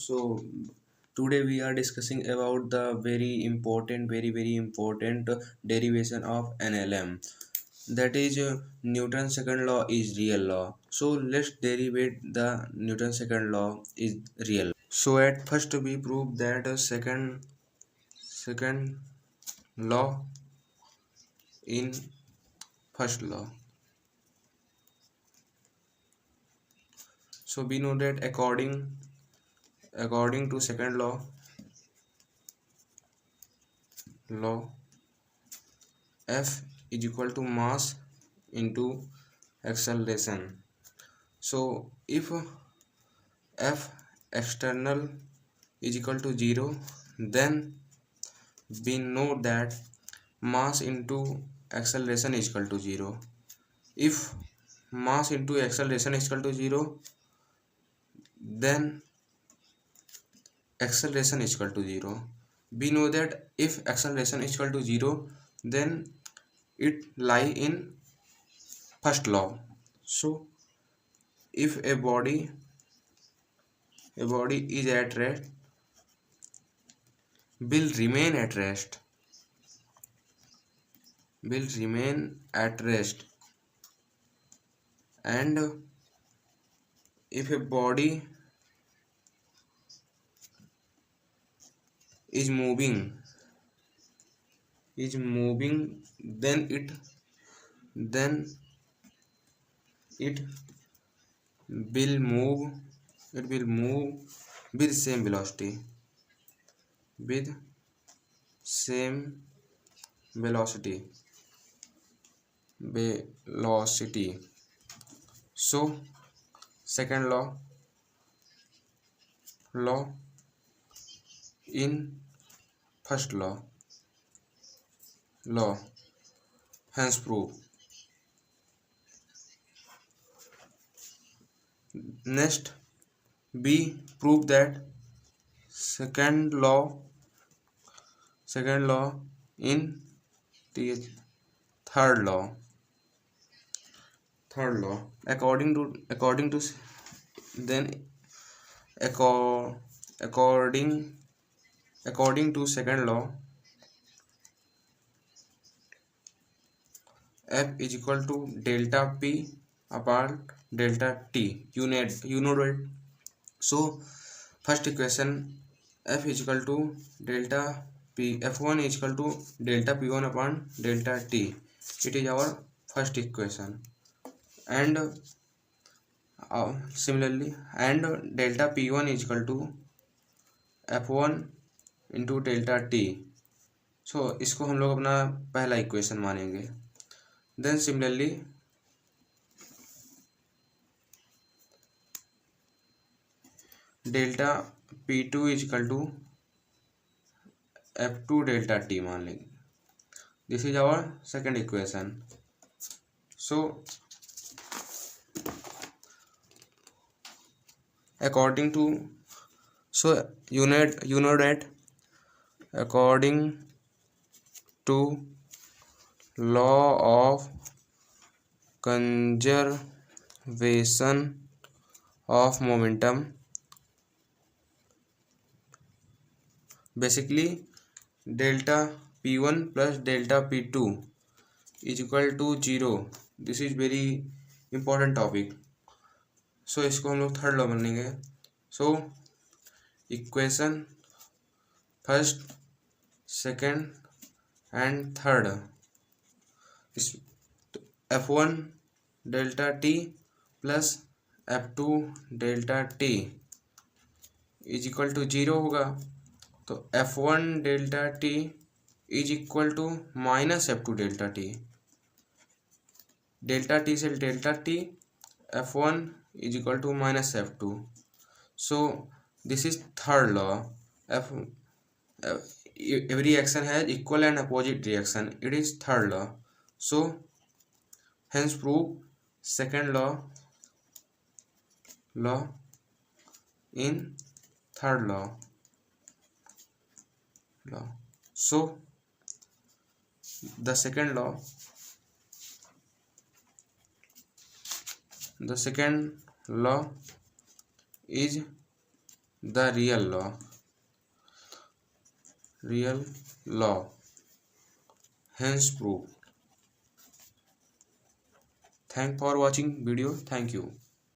So today we are discussing about the very important derivation of NLM. That is Newton's second law is real law. So let's derivate the Newton's second law is real. So at first we prove that second law in first law. So we know that according to second law F is equal to mass into acceleration. So if F external is equal to 0, then we know that mass into acceleration is equal to 0. If mass into acceleration is equal to 0, then acceleration is equal to 0. We know that if acceleration is equal to 0, then it lie in first law. So if a body is at rest, will remain at rest and if a body is moving then it will move with same same velocity velocity. So second law in first law hence proof. Next we prove that second law in the third law according to then according according to second law F is equal to delta P upon delta T. You know it. So first equation F is equal to delta P, F1 is equal to delta P1 upon delta T. It is our first equation. And similarly and delta P1 is equal to F1 into delta T. So इसको हम लोग अपना पहला equation मानेंगे. Then similarly delta P2 is equal to F2 delta T मान लेंगे. This is our second equation. So according to you know that according to law of conservation of momentum, basically delta P1 plus delta P2 is equal to 0. This is very important topic. So इसको हम लोग third law बनेंगे. So equation first second and third is F1 delta T plus F2 delta T is equal to 0 होगा. तो F1 delta T is equal to minus F2 delta T. Delta T से delta T F1 is equal to minus F2. So this is third law. Every action has equal and opposite reaction. It is third law. So hence prove second law in third law. So the second law is the real law hence proved. Thank for watching video. Thank you.